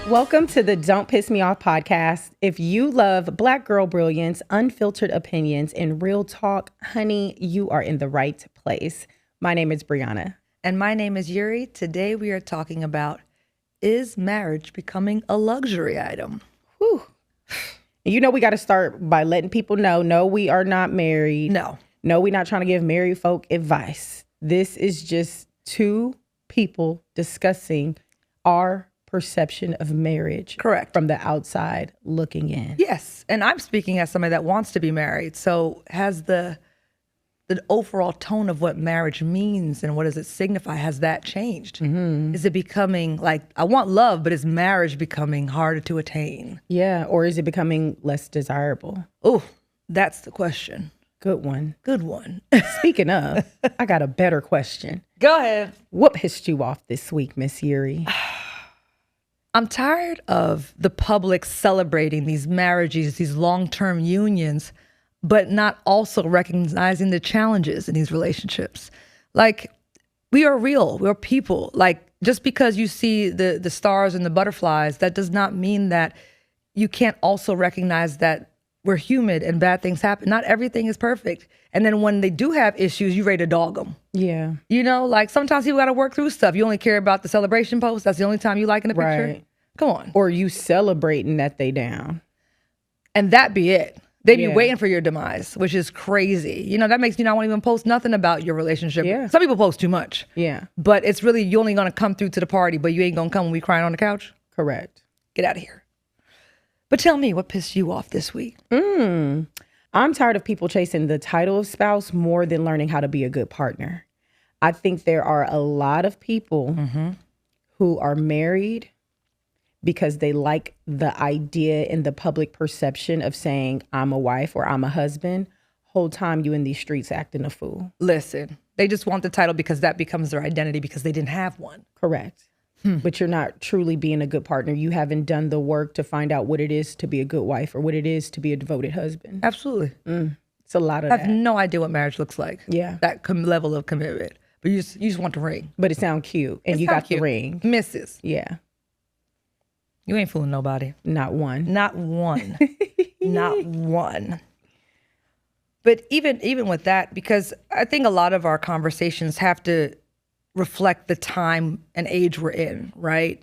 Welcome to the Don't Piss Me Off podcast. If you love Black girl brilliance, unfiltered opinions, and real talk, honey, you are in the right place. My name is Bryana. And my name is Yuri. Today we are talking about, is marriage becoming a luxury item? Whew. You know we got to start by letting people know, no, we are not married. No, we're not trying to give married folk advice. This is just two people discussing our perception of marriage. Correct. From the outside looking in. Yes. And I'm speaking as somebody that wants to be married. So has the overall tone of what marriage means and what does it signify, has that changed? Mm-hmm. Is it becoming like, I want love, but is marriage becoming harder to attain? Yeah. Or is it becoming less desirable? Oh, that's the question. Good one. Good one. Speaking of, I got a better question. Go ahead. What pissed you off this week, Miss Yuri? I'm tired of the public celebrating these marriages, these long-term unions, but not also recognizing the challenges in these relationships. Like, we are real, we're people. Like, just because you see the stars and the butterflies, that does not mean that you can't also recognize that we're human and bad things happen. Not everything is perfect. And then when they do have issues, you ready to dog them. Yeah. You know, like sometimes people got to work through stuff. You only care about the celebration post. That's the only time you like in the picture. Right. Come on. Or you celebrating that they down. And that be it. They be Yeah. waiting for your demise, which is crazy. You know, that makes me not want to even post nothing about your relationship. Yeah. Some people post too much. Yeah. But it's really, you only going to come through to the party, but you ain't going to come when we crying on the couch. Correct. Get out of here. But tell me, what pissed you off this week? I'm tired of people chasing the title of spouse more than learning how to be a good partner. I think there are a lot of people who are married because they like the idea and the public perception of saying, I'm a wife or I'm a husband. Whole time you in these streets acting a fool. Listen, they just want the title because that becomes their identity because they didn't have one. Correct. But you're not truly being a good partner. You haven't done the work to find out what it is to be a good wife or what it is to be a devoted husband. Absolutely. It's a lot of I have that. no idea what marriage looks like. Yeah. That level of commitment. But you just want the ring. But it sounds cute. And you got the ring. Mrs. Yeah. You ain't fooling nobody. Not one. Not one. Not one. But even with that, because I think a lot of our conversations have to reflect the time and age we're in, right?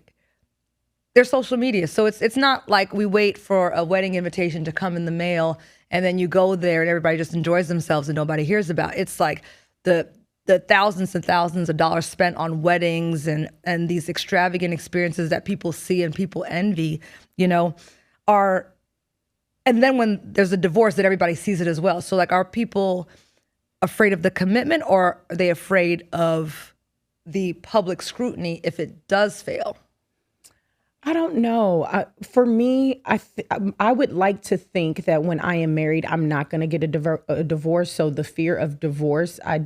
There's social media. So it's not like we wait for a wedding invitation to come in the mail and then you go there and everybody just enjoys themselves and nobody hears about it. It's like the thousands and thousands of dollars spent on weddings and these extravagant experiences that people see and people envy, you know, are, and then when there's a divorce that everybody sees it as well. So like, are people afraid of the commitment or are they afraid of the public scrutiny if it does fail? I don't know. For me, I would like to think that when I am married, I'm not going to get a divorce. So the fear of divorce, I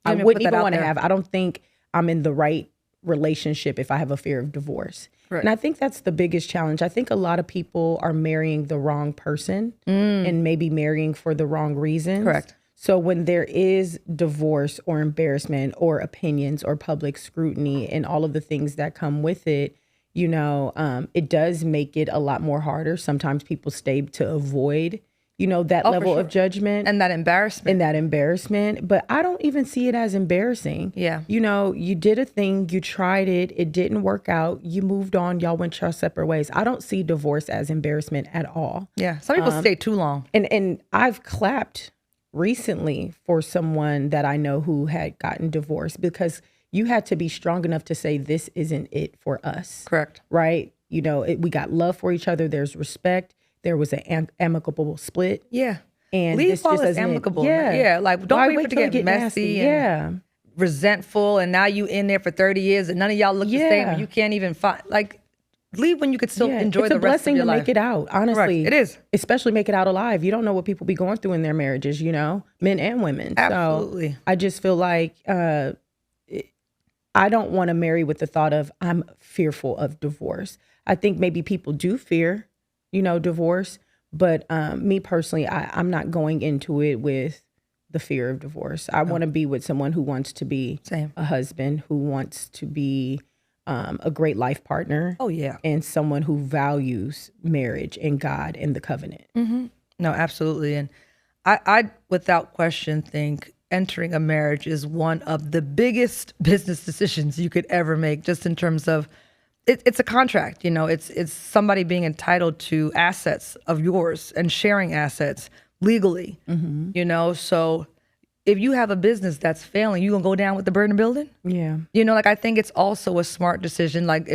wouldn't even want to have. I don't think I'm in the right relationship if I have a fear of divorce. Right. And I think that's the biggest challenge. I think a lot of people are marrying the wrong person and maybe marrying for the wrong reasons. Correct. So when there is divorce or embarrassment or opinions or public scrutiny and all of the things that come with it, you know, it does make it a lot more harder. Sometimes people stay to avoid, you know, that level of judgment. And that embarrassment. But I don't even see it as embarrassing. Yeah. You know, you did a thing, you tried it, it didn't work out, you moved on, y'all went your separate ways. I don't see divorce as embarrassment at all. Yeah. Some people stay too long. And I've clapped recently for someone that I know who had gotten divorced because you had to be strong enough to say, this isn't it for us. Correct. Right? You know, we got love for each other. There's respect. There was an amicable split. Yeah. And leave this while just it's doesn't. amicable. Yeah. Yeah. Like, don't wait for it to get messy nasty? and resentful. And now you in there for 30 years and none of y'all look the same. And you can't even find, like, leave when you could still enjoy the rest of your life. It's a blessing to make it out, honestly. Correct. It is. Especially make it out alive. You don't know what people be going through in their marriages, you know, men and women. Absolutely. So I just feel like I don't want to marry with the thought of I'm fearful of divorce. I think maybe people do fear, you know, divorce. But me personally, I'm not going into it with the fear of divorce. I want to be with someone who wants to be a husband, who wants to be a great life partner. Oh, yeah. And someone who values marriage and God and the covenant. No, absolutely. And I, without question, think entering a marriage is one of the biggest business decisions you could ever make, just in terms of it's a contract. It's somebody being entitled to assets of yours and sharing assets legally. So if you have a business that's failing, you gonna go down with the burden of building? Yeah. I think it's also a smart decision. Like,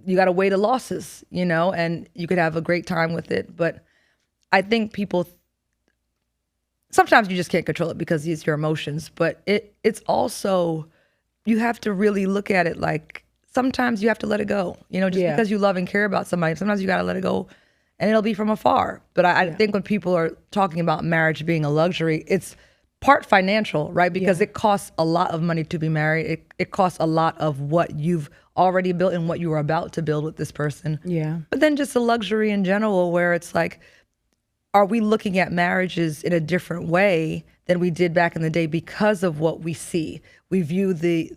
you got to weigh the losses, and you could have a great time with it. But I think people, sometimes you just can't control it because it's your emotions. But it's also, you have to really look at it like, sometimes you have to let it go. Because you love and care about somebody, sometimes you got to let it go, and it'll be from afar. But I think when people are talking about marriage being a luxury, it's part financial, right? Because it costs a lot of money to be married. It costs a lot of what you've already built and what you are about to build with this person. Yeah. But then just a luxury in general, where it's like, are we looking at marriages in a different way than we did back in the day because of what we see? We view the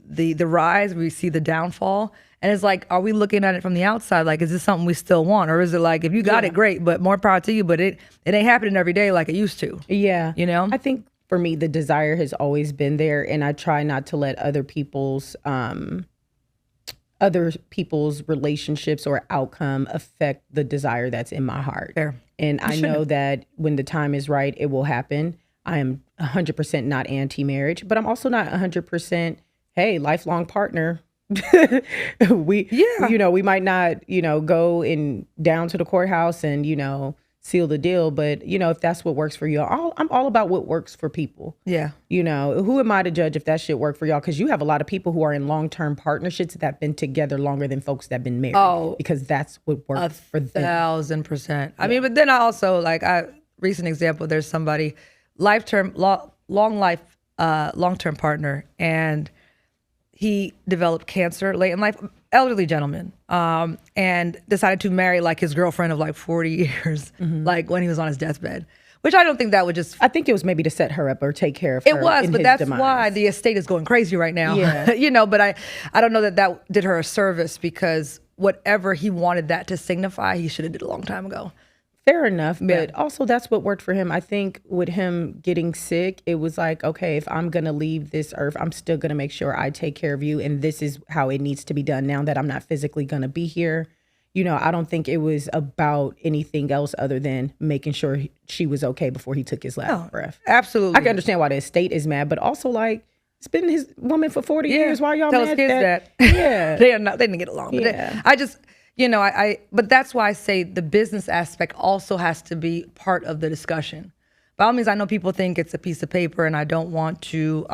rise, we see the downfall. And it's like, are we looking at it from the outside? Like, is this something we still want? Or is it like, if you got it, great, but more power to you, but it ain't happening every day like it used to. Yeah. I think for me, the desire has always been there, and I try not to let other people's relationships or outcome affect the desire that's in my heart. Fair. And I know that when the time is right, it will happen. I am 100% not anti-marriage, but I'm also not 100%, hey, lifelong partner. We might not, go down to the courthouse and, seal the deal. But, if that's what works for you, I'm all about what works for people. Yeah. Who am I to judge if that shit work for y'all? Because you have a lot of people who are in long-term partnerships that have been together longer than folks that have been married. Oh, because that's what works for them. 1,000%. I mean, but then I also, recent example, there's somebody, long-term partner, and he developed cancer late in life, elderly gentleman, and decided to marry his girlfriend of 40 years, when he was on his deathbed. Which I don't think that would just... I think it was maybe to set her up or take care of her. It was, but that's demise. why the estate is going crazy right now. Yeah. But I don't know that did her a service, because whatever he wanted that to signify, he should have did a long time ago. Fair enough, but also that's what worked for him. I think with him getting sick, it was like, okay, if I'm going to leave this earth, I'm still going to make sure I take care of you, and this is how it needs to be done now that I'm not physically going to be here. I don't think it was about anything else other than making sure she was okay before he took his last breath. Absolutely. I can understand why the estate is mad, but also it's been his woman for 40 years. Why y'all Tell mad? His kids that. Yeah. They didn't get along. Yeah. But but that's why I say the business aspect also has to be part of the discussion. By all means, I know people think it's a piece of paper, and I don't want to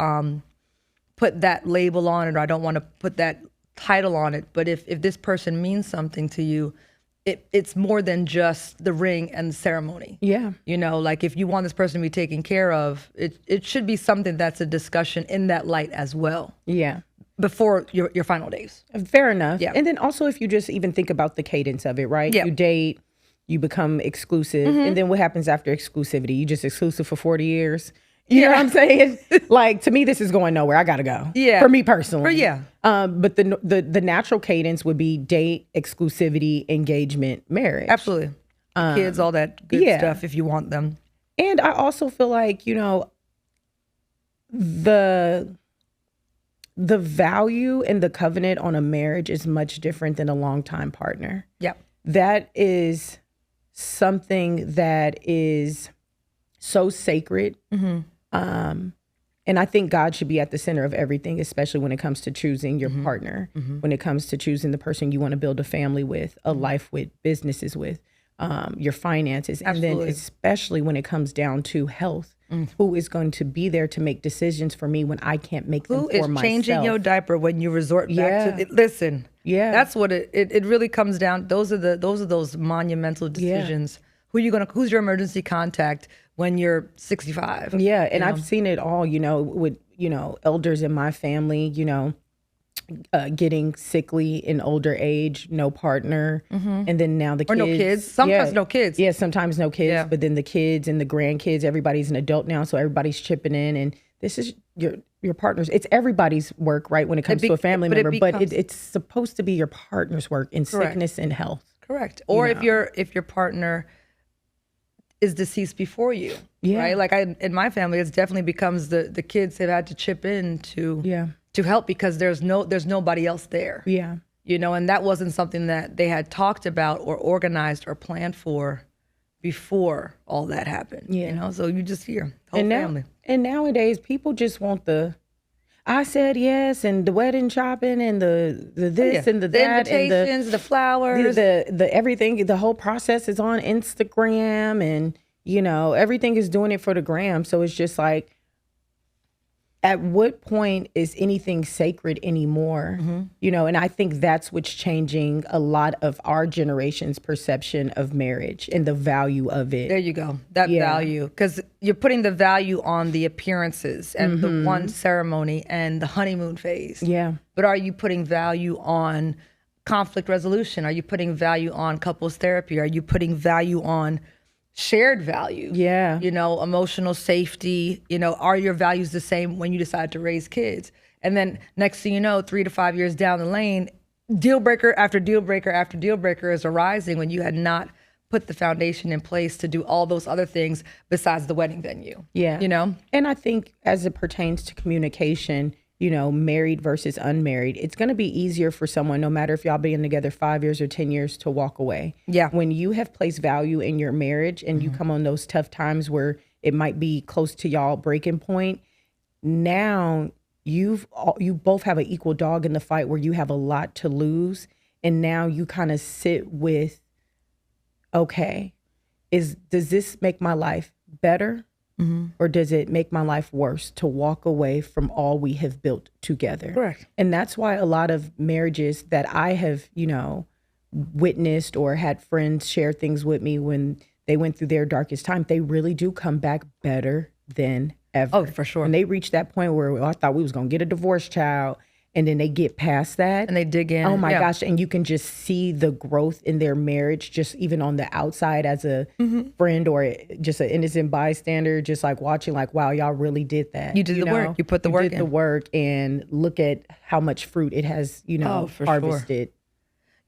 put that label on it, or I don't want to put that title on it. But if this person means something to you, it's more than just the ring and the ceremony. Yeah. If you want this person to be taken care of, it should be something that's a discussion in that light as well. Yeah. Before your final days. Fair enough. Yeah. And then also, if you just even think about the cadence of it, right? Yeah. You date, you become exclusive. And then what happens after exclusivity? You just exclusive for 40 years. You know what I'm saying? To me, this is going nowhere. I got to go. Yeah. For me personally. But but the natural cadence would be date, exclusivity, engagement, marriage. Absolutely. Kids, all that good stuff if you want them. And I also feel like, the value and the covenant on a marriage is much different than a longtime partner. Yeah. That is something that is so sacred. And I think God should be at the center of everything, especially when it comes to choosing your partner, when it comes to choosing the person you want to build a family with, a life with, businesses with, your finances. Absolutely. And then especially when it comes down to health. Who is going to be there to make decisions for me when I can't make them for myself? Who is changing your diaper when you resort back to it? Listen, that's what it really comes down. Those are those monumental decisions. Who's your emergency contact when you're 65? Yeah, and I've seen it all. With elders in my family. Getting sickly in older age, no partner, and then now the kids. Or no kids. Sometimes no kids. Yeah, sometimes no kids, but then the kids and the grandkids, everybody's an adult now, so everybody's chipping in, and this is your partner's. It's everybody's work, right? When it comes to a family member, but it's supposed to be your partner's work in sickness and health. Correct. Or if your partner is deceased before you, right? Like in my family, it definitely becomes the kids have had to chip in to help because there's nobody else there. Yeah. And that wasn't something that they had talked about or organized or planned for before all that happened. Yeah. So you just hear whole family. And nowadays people just want I said yes, and the wedding shopping, and the this and the that, invitations, and the flowers, the everything. The whole process is on Instagram, and everything is doing it for the gram. So it's just like, at what point is anything sacred anymore? And I think that's what's changing a lot of our generation's perception of marriage and the value of it. There you go. That value. Because you're putting the value on the appearances and the one ceremony and the honeymoon phase. Yeah. But are you putting value on conflict resolution? Are you putting value on couples therapy? Are you putting value on shared value? Yeah. Emotional safety. Are your values the same when you decide to raise kids? And then next thing you know, 3 to 5 years down the lane, deal breaker after deal breaker after deal breaker is arising when you had not put the foundation in place to do all those other things besides the wedding venue. Yeah. And I think as it pertains to communication, married versus unmarried, it's going to be easier for someone, no matter if y'all been together 5 years or 10 years, to walk away. Yeah. When you have placed value in your marriage and you come on those tough times where it might be close to y'all breaking point, now you both have an equal dog in the fight where you have a lot to lose. And now you kind of sit with, okay, does this make my life better? Or does it make my life worse to walk away from all we have built together? Correct. And that's why a lot of marriages that I have, witnessed or had friends share things with me when they went through their darkest time, they really do come back better than ever. Oh, for sure. And they reach that point where I thought we was going to get a divorced child. And then they get past that. And they dig in. Oh my gosh. And you can just see the growth in their marriage, just even on the outside as a friend or just an innocent bystander, just like watching like, wow, y'all really did that. You did the work. You put the work in. You did the work, and look at how much fruit it has, harvested.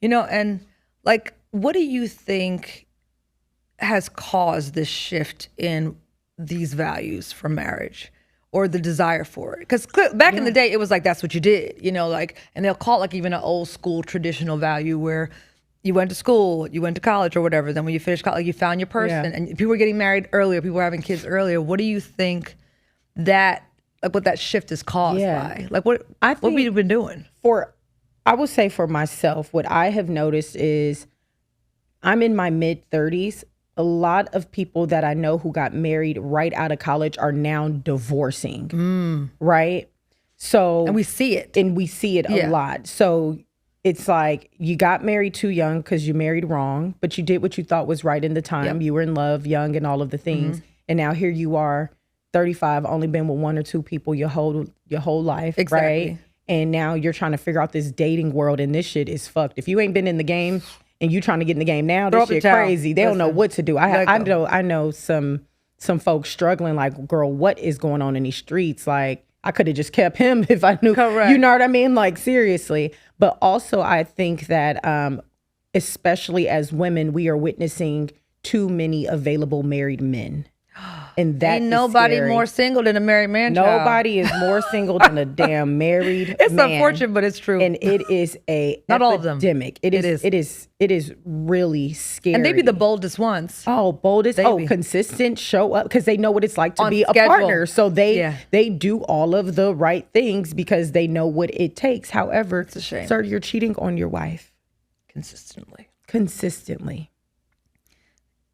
Sure. And like, what do you think has caused this shift in these values for marriage? Or the desire for it. Because back in the day, it was like, that's what you did, and they'll call it like even an old school traditional value where you went to school, you went to college or whatever. Then when you finished college, you found your person. And people were getting married earlier, people were having kids earlier. What do you think what that shift is caused by? Like what we've been doing? I would say for myself, what I have noticed is I'm in my mid-30s. A lot of people that I know who got married right out of college are now divorcing, right? So, and we see it a lot. So it's like you got married too young because you married wrong, but you did what you thought was right in the time. Yep. You were in love, young, and all of the things. And now here you are, 35, only been with one or two people your whole life, exactly. Right? And now you're trying to figure out this dating world, and this shit is fucked. If you ain't been in the game and you trying to get in the game now, this shit crazy. They don't know what to do. I know some folks struggling, like, girl, what is going on in these streets? Like, I could have just kept him if I knew. Correct. You know what I mean? Like, seriously. But also I think that especially as women, we are witnessing too many available married men. And that ain't nobody scary. More single than a married man. Nobody is more single than a damn married it's man. Unfortunate, but it's true. And it is a not all of them. Epidemic. It is really scary. And they be the boldest ones. Boldest. Consistent. Show up because they know what it's like to be schedule. A partner. So they do all of the right things because they know what it takes. However, it's a shame. Sir, you're cheating on your wife consistently.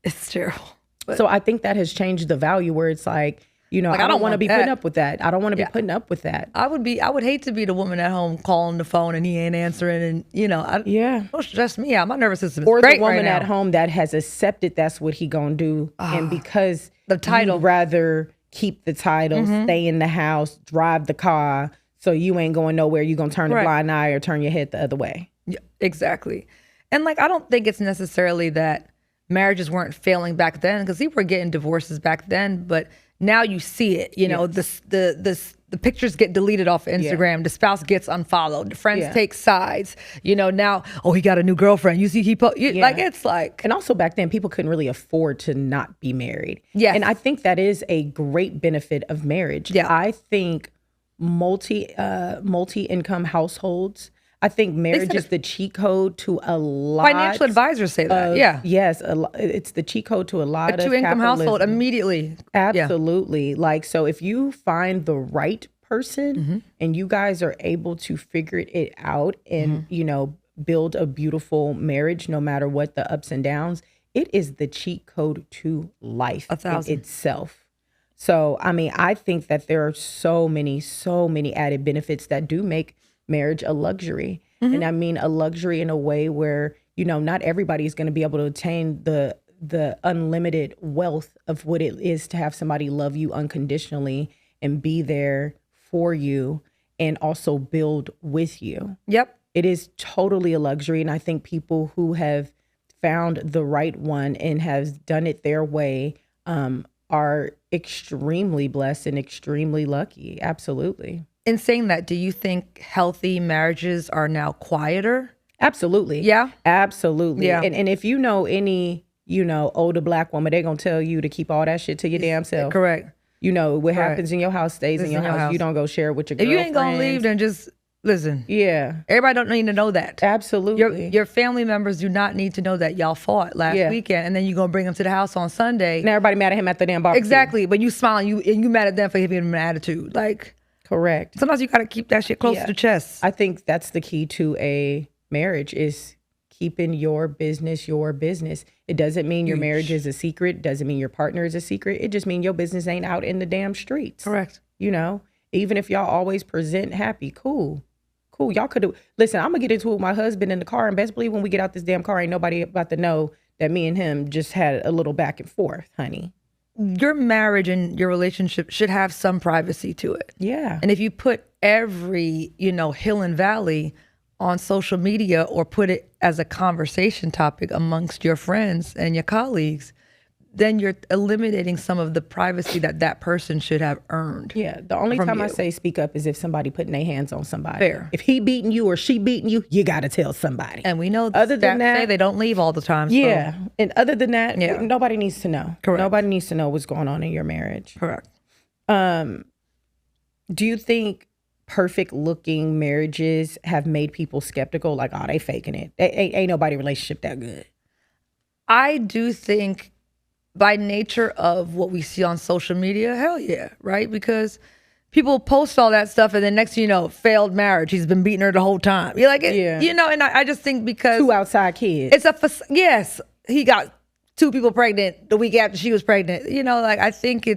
It's terrible. So I think that has changed the value where it's like, I don't want to be putting up with that. I don't want to be putting up with that. I would hate to be the woman at home calling the phone and he ain't answering and, don't stress me out. My nervous system is great right now. Or the woman at home that has accepted that's what he gonna do. And because the title, you'd rather keep the title, stay in the house, drive the car, so you ain't going nowhere. You gonna turn a blind eye or turn your head the other way. Yeah, exactly. And like, I don't think it's necessarily that marriages weren't failing back then, because people were getting divorces back then, but now you see it, the the pictures get deleted off Instagram. The spouse gets unfollowed. The friends take sides. Now, he got a new girlfriend. You see, it's like. And also back then, people couldn't really afford to not be married. Yes. And I think that is a great benefit of marriage. Yeah. I think multi-income households, I think marriage is the cheat code to a lot. Financial advisors say that. Yes, it's the cheat code to a lot of two-income household immediately. Absolutely. Like, so if you find the right person and you guys are able to figure it out and, build a beautiful marriage, no matter what the ups and downs, it is the cheat code to life in itself. So, I mean, I think that there are so many added benefits that do make marriage a luxury. And I mean a luxury in a way where, not everybody is going to be able to attain the unlimited wealth of what it is to have somebody love you unconditionally and be there for you and also build with you. Yep. It is totally a luxury. And I think people who have found the right one and have done it their way are extremely blessed and extremely lucky. Absolutely. In saying that, do you think healthy marriages are now quieter? Absolutely. Yeah. Absolutely. Yeah. And if you know any, older Black woman, they're going to tell you to keep all that shit to your damn self. Correct. What happens in your house stays in your house. You don't go share it with your girlfriends. If you ain't going to leave, then just listen. Yeah. Everybody don't need to know that. Absolutely. Your family members do not need to know that y'all fought last weekend and then you're going to bring them to the house on Sunday. And everybody mad at him at the damn barbecue. Exactly. But you smiling, you mad at them for giving them an attitude. Like. Correct. Sometimes you got to keep that shit close to the chest. I think that's the key to a marriage is keeping your business your business. It doesn't mean your marriage is a secret. It doesn't mean your partner is a secret. It just means your business ain't out in the damn streets. Correct. Even if y'all always present happy, cool. Y'all could listen, I'm going to get into it with my husband in the car, and best believe when we get out this damn car, ain't nobody about to know that me and him just had a little back and forth, honey. Your marriage and your relationship should have some privacy to it. Yeah. And if you put every, hill and valley on social media or put it as a conversation topic amongst your friends and your colleagues, then you're eliminating some of the privacy that person should have earned. Yeah. The only time I say speak up is if somebody putting their hands on somebody. Fair. If he beating you or she beating you, you got to tell somebody. And we know other than that, say they don't leave all the time. Yeah. So. And other than that, nobody needs to know. Correct. Nobody needs to know what's going on in your marriage. Correct. Do you think perfect looking marriages have made people skeptical? Like, oh, they faking it. Ain't nobody relationship that good. I do think by nature of what we see on social media, hell yeah, right? Because people post all that stuff and then next thing you know, failed marriage. He's been beating her the whole time. You're like, and I just think because 2 outside kids. Yes, he got 2 people pregnant the week after she was pregnant. I think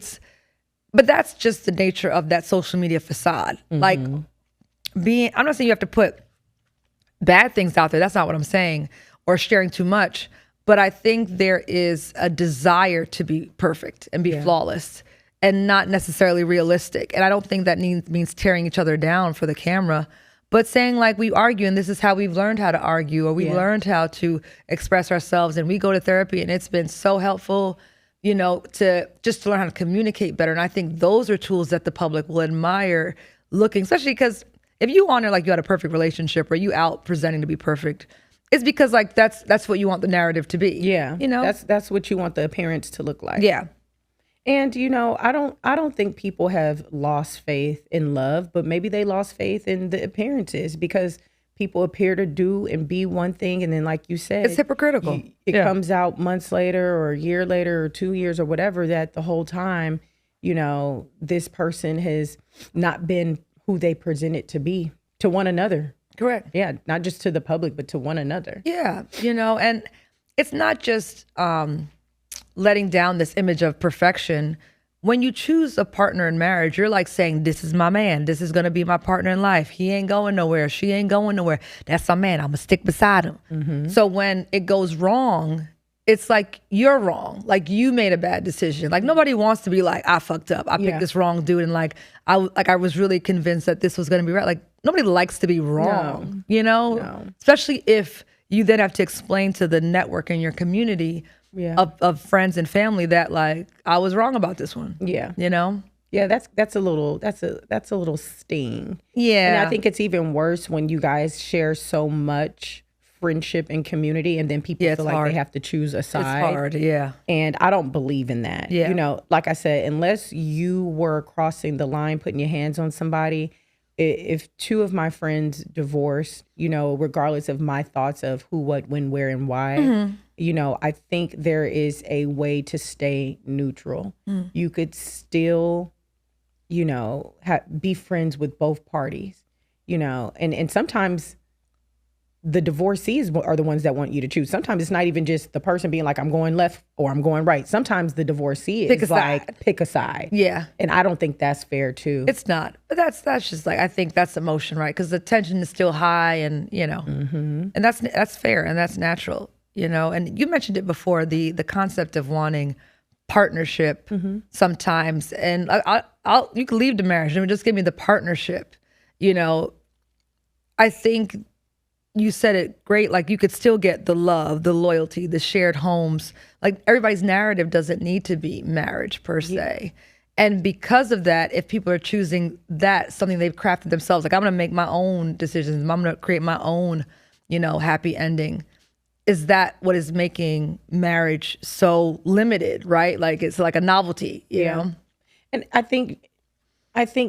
but that's just the nature of that social media facade. Mm-hmm. Like I'm not saying you have to put bad things out there. That's not what I'm saying, or sharing too much. But I think there is a desire to be perfect and be flawless and not necessarily realistic. And I don't think that means tearing each other down for the camera, but saying like we argue and this is how we've learned how to argue, or we learned how to express ourselves, and we go to therapy and it's been so helpful, to learn how to communicate better. And I think those are tools that the public will admire looking, especially because if you honor like you had a perfect relationship or you out presenting to be perfect, it's because like that's what you want the narrative to be. Yeah. That's what you want the appearance to look like. Yeah. And I don't think people have lost faith in love, but maybe they lost faith in the appearances because people appear to do and be one thing, and then like you said, it's hypocritical. It comes out months later or a year later or 2 years or whatever, that the whole time, this person has not been who they presented to be to one another. Correct. Yeah, not just to the public, but to one another. Yeah, and it's not just letting down this image of perfection. When you choose a partner in marriage, you're like saying, this is my man. This is going to be my partner in life. He ain't going nowhere. She ain't going nowhere. That's my man. I'm going to stick beside him. Mm-hmm. So when it goes wrong, it's like you're wrong. Like you made a bad decision. Like nobody wants to be like, I fucked up. I picked this wrong dude. And I was really convinced that this was going to be right. Like nobody likes to be wrong, No. Especially if you then have to explain to the network and your community of friends and family that like, I was wrong about this one. Yeah. Yeah, that's a little sting. And Yeah. I think it's even worse when you guys share so much friendship and community, and then people Yeah, feel it's like hard. they have to choose a It's side. hard. Yeah. And I don't believe in that. Yeah. You know, like I said, unless you were crossing the line, putting your hands on somebody, if two of my friends divorced, you know, regardless of my thoughts of who, what, when, where, and why, you know, I think there is a way to stay neutral. You could still, you know, be friends with both parties, you know, and sometimes the divorcees are the ones that want you to choose. Sometimes it's not even just the person being like, I'm going left or I'm going right. Sometimes the divorcee Pick a is like, side. pick a side. Yeah. And I don't think that's fair too. It's not. But that's just like, I think that's emotion, right? Because the tension is still high, and you know, and that's fair and that's natural, you know. And you mentioned it before, the concept of wanting partnership sometimes, and I'll you can leave the marriage and just give me the partnership, you know. I think you said it great. Like, you could still get the love, the loyalty, the shared homes. Like, everybody's narrative doesn't need to be marriage per se. And because of that, if people are choosing that, something they've crafted themselves, like, I'm going to make my own decisions, I'm going to create my own, you know, happy ending. Is that what is making marriage so limited, right? Like, it's like a novelty, you know? And I think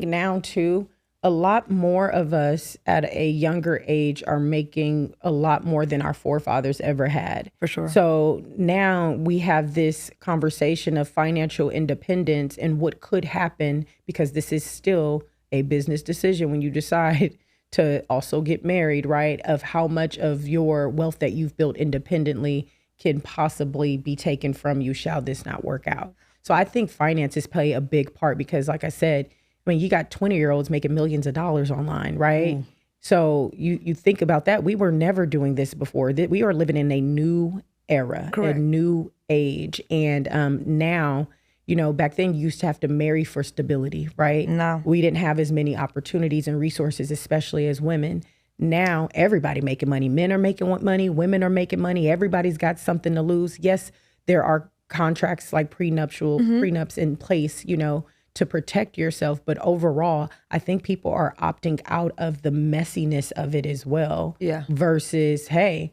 now too, a lot more of us at a younger age are making a lot more than our forefathers ever had. For sure. So now we have this conversation of financial independence and what could happen, because this is still a business decision when you decide to also get married, right? Of how much of your wealth that you've built independently can possibly be taken from you shall this not work out. So I think finances play a big part, because like I said, I mean, you got 20-year-olds making millions of dollars online, right? So you think about that. We were never doing this before. We are living in a new era, Correct. a new age. And now, you know, back then you used to have to marry for stability, right? No. We didn't have as many opportunities and resources, especially as women. Now everybody making money. Men are making money. Women are making money. Everybody's got something to lose. Yes, there are contracts like prenups in place, you know, to protect yourself. But overall, I think people are opting out of the messiness of it as well. Yeah. Versus, hey,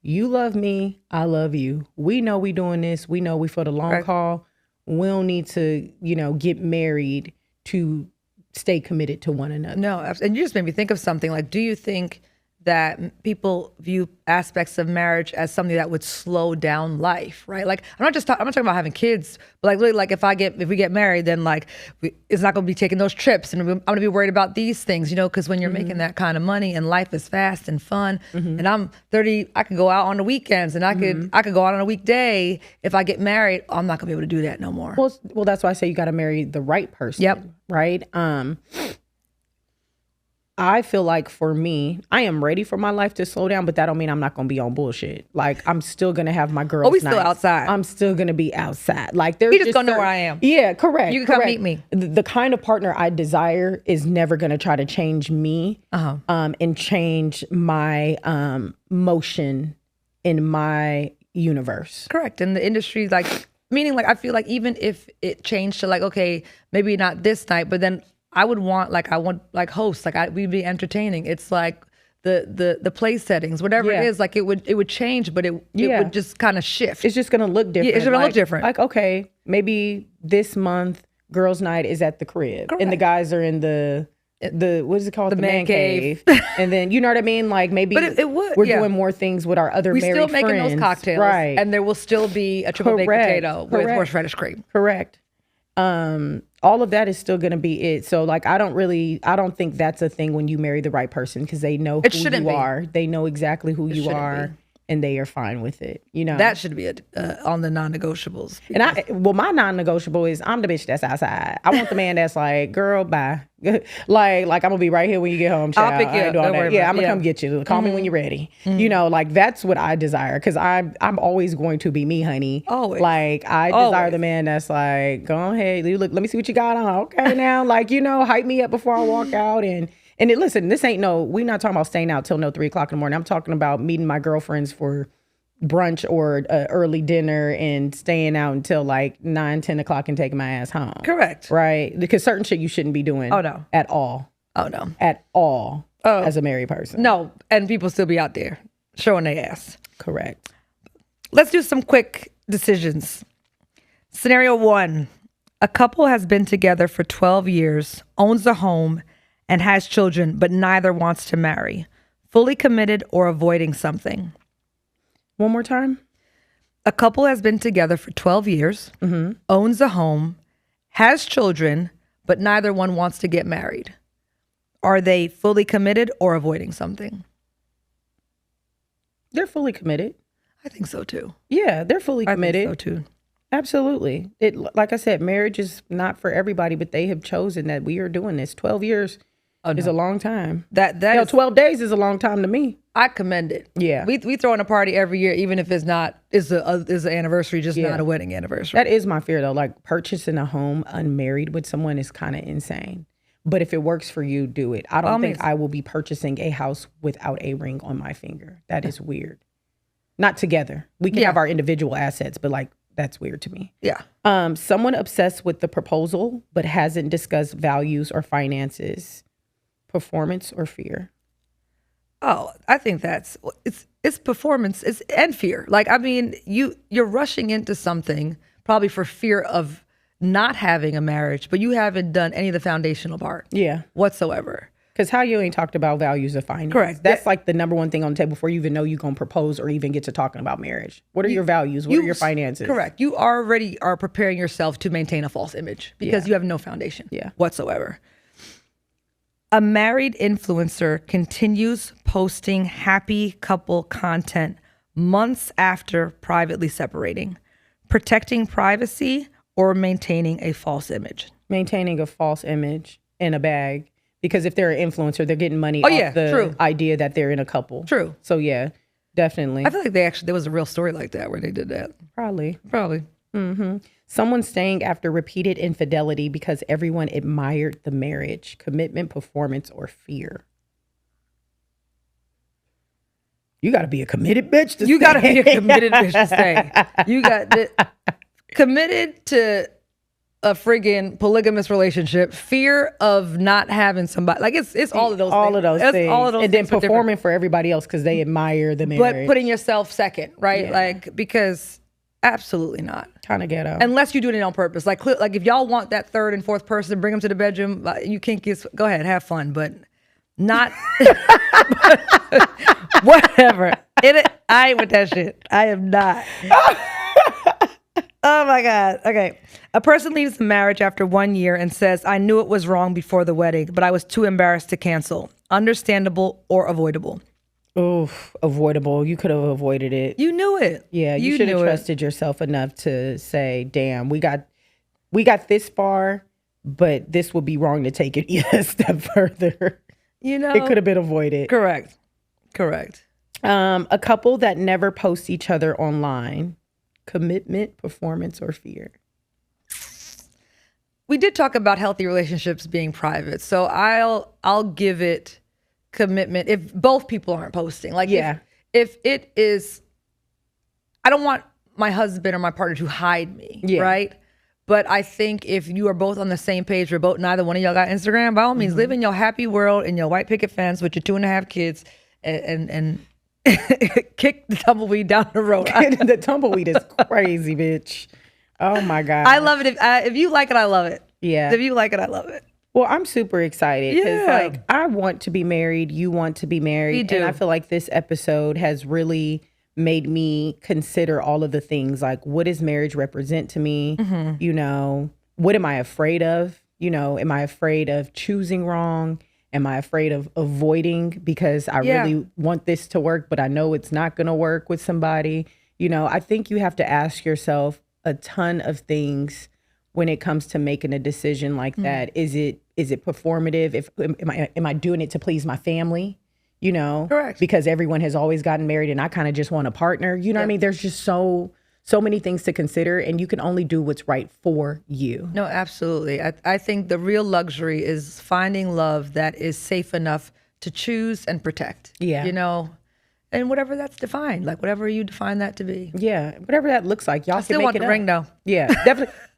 you love me, I love you. We know we doing this. We know we for the long haul. We don't need to, you know, get married to stay committed to one another. No, and you just made me think of something. Like, do you think that people view aspects of marriage as something that would slow down life, right? Like, I'm not talking about having kids, but like, really, like, if we get married, then like, it's not going to be taking those trips, and I'm going to be worried about these things, you know, because when you're making that kind of money and life is fast and fun, and I'm 30, I can go out on the weekends, and I could go out on a weekday. If I get married, I'm not going to be able to do that no more. Well, that's why I say you got to marry the right person. Yep. Right. I feel like for me, I am ready for my life to slow down, but that don't mean I'm not going to be on bullshit. Like, I'm still going to have my girls' we still nights. outside. I'm still going to be outside. Like, there's You just gonna know where I am. Yeah, correct. You can come meet me. The kind of partner I desire is never going to try to change me and change my motion in my universe. Correct. And the industry, like, meaning, like, I feel like even if it changed to like, okay, maybe not this night, but then I want hosts, like, we'd be entertaining. It's like the play settings, whatever it is, like, it would change, but it would just kind of shift. It's just gonna look different. Yeah, it's gonna look different. Like, okay, maybe this month girls' night is at the crib, Correct. and the guys are in the what is it called? The man cave. And then, you know what I mean? Like, maybe But it would, we're doing more things with our other we married still making friends. those cocktails, right? and there will still be a triple baked potato with Correct. horseradish cream. Correct. All of that is still going to be it. So, like, I don't think that's a thing when you marry the right person, because they know who you are. They know exactly who you are, and they are fine with it. You know, that should be on the non-negotiables. And my non-negotiable is I'm the bitch that's outside. I want the man that's like, girl, bye. like I'm gonna be right here when you get home, child. I'll pick you up. Don't worry yeah, I'm about it. gonna come get you. Call me when you're ready. You know, like, that's what I desire, because I'm always going to be me, honey. Always. Like, I desire the man that's like, go ahead, look, let me see what you got on. Okay, now, like, you know, hype me up before I walk out. And listen, this ain't we're not talking about staying out till 3 o'clock in the morning. I'm talking about meeting my girlfriends for brunch or early dinner and staying out until like 9, 10 o'clock and taking my ass home. Correct. Right? Because certain shit you shouldn't be doing. Oh, no. At all. Oh, no. At all. As a married person. No. And people still be out there showing their ass. Correct. Let's do some quick decisions. Scenario 1. A couple has been together for 12 years, owns a home, and has children, but neither wants to marry. Fully committed or avoiding something. One more time. A couple has been together for 12 years, owns a home, has children, but neither one wants to get married. Are they fully committed or avoiding something? They're fully committed. I think so too. Yeah, they're fully committed. I think so too. Absolutely. Like I said, marriage is not for everybody, but they have chosen that we are doing this. 12 years is a long time. That 12 days is a long time to me. I commend it. Yeah. We throw in a party every year, even if it's not, is an anniversary, just not a wedding anniversary. That is my fear though. Like purchasing a home unmarried with someone is kind of insane. But if it works for you, do it. I don't think I will be purchasing a house without a ring on my finger. That is weird. Not together. We can have our individual assets, but like that's weird to me. Yeah. Someone obsessed with the proposal but hasn't discussed values or finances, performance or fear. Oh, I think it's performance and fear. Like, I mean, you're rushing into something probably for fear of not having a marriage, but you haven't done any of the foundational part. Yeah. Whatsoever. Because how you ain't talked about values of finance. Correct. That's like the number one thing on the table before you even know you're going to propose or even get to talking about marriage. What are your values? What are your finances? Correct. You already are preparing yourself to maintain a false image because you have no foundation whatsoever. A married influencer continues posting happy couple content months after privately separating, protecting privacy or maintaining a false image. Maintaining a false image in a bag. Because if they're an influencer, they're getting money off the idea that they're in a couple. True. So yeah, definitely. I feel like there was a real story like that where they did that. Probably. Mm-hmm. Someone staying after repeated infidelity because everyone admired the marriage, commitment, performance, or fear. You got to be a committed bitch to stay. You got to be a committed bitch to stay. You got committed to a friggin' polygamous relationship, fear of not having somebody. Like it's all of those things. All of those things. All of those and then performing for everybody else because they admire the marriage. But putting yourself second, right? Yeah. Like, because absolutely not. Kind of ghetto. Unless you're doing it on purpose. Like if y'all want that third and fourth person, bring them to the bedroom. You can't go ahead, have fun, but not whatever. I ain't with that shit. I am not. Oh my God. Okay. A person leaves the marriage after 1 year and says, I knew it was wrong before the wedding, but I was too embarrassed to cancel. Understandable or avoidable? Oof, avoidable. You could have avoided it. You knew it. Yeah, you should have trusted yourself enough to say, damn, we got this far, but this would be wrong to take it a step further. You know, it could have been avoided. Correct. A couple that never posts each other online. Commitment, performance, or fear? We did talk about healthy relationships being private, so I'll give it commitment if both people aren't posting. Like, if it is, I don't want my husband or my partner to hide me, right? But I think if you are both on the same page, neither one of y'all got Instagram, by all means, live in your happy world in your white picket fence with your 2.5 kids, and kick the tumbleweed down the road. The tumbleweed is crazy, bitch. Oh my God. I love it. If you like it, I love it. Yeah. If you like it, I love it. Well, I'm super excited because like I want to be married. You want to be married. We do. And I feel like this episode has really made me consider all of the things like, what does marriage represent to me? Mm-hmm. You know, what am I afraid of? You know, am I afraid of choosing wrong? Am I afraid of avoiding because I really want this to work, but I know it's not going to work with somebody? You know, I think you have to ask yourself a ton of things when it comes to making a decision like that. Is it performative? Am I doing it to please my family? You know, correct. Because everyone has always gotten married and I kind of just want a partner. You know what I mean? There's just so many things to consider, and you can only do what's right for you. No, absolutely. I think the real luxury is finding love that is safe enough to choose and protect. Yeah. You know, and whatever that's defined, like whatever you define that to be. Yeah, whatever that looks like. Y'all I can still make want it the up. ring though. Yeah,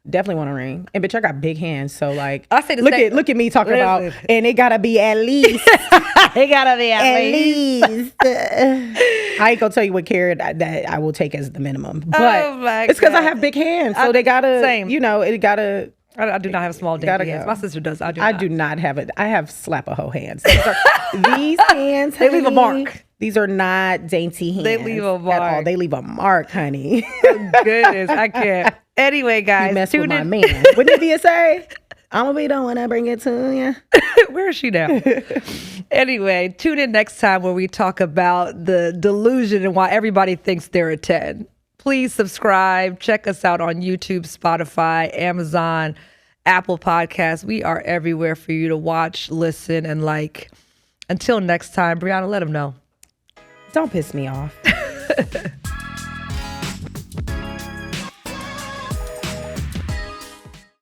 definitely want a ring. And bitch, I got big hands, so like, I say the look same- at me talking about, and it gotta be at least. It gotta be at least. I ain't gonna tell you what carat that I will take as the minimum, but it's because I have big hands, so they gotta, same. you know, it gotta. I do not have small dainty hands. go. My sister does. I do not have it. I have slap a hoe hands. These hands, They leave a honey, mark. These are not dainty hands. They leave a At all. mark. They leave a mark, honey. Goodness, I can't. Anyway, guys, You mess with tune my in. man. Wouldn't he say? I'm gonna be the one that bring it to you. Where is she now? Anyway, tune in next time where we talk about the delusion and why everybody thinks they're a 10. Please subscribe. Check us out on YouTube, Spotify, Amazon, Apple Podcasts. We are everywhere for you to watch, listen, and like. Until next time, Bryana, let them know. Don't piss me off.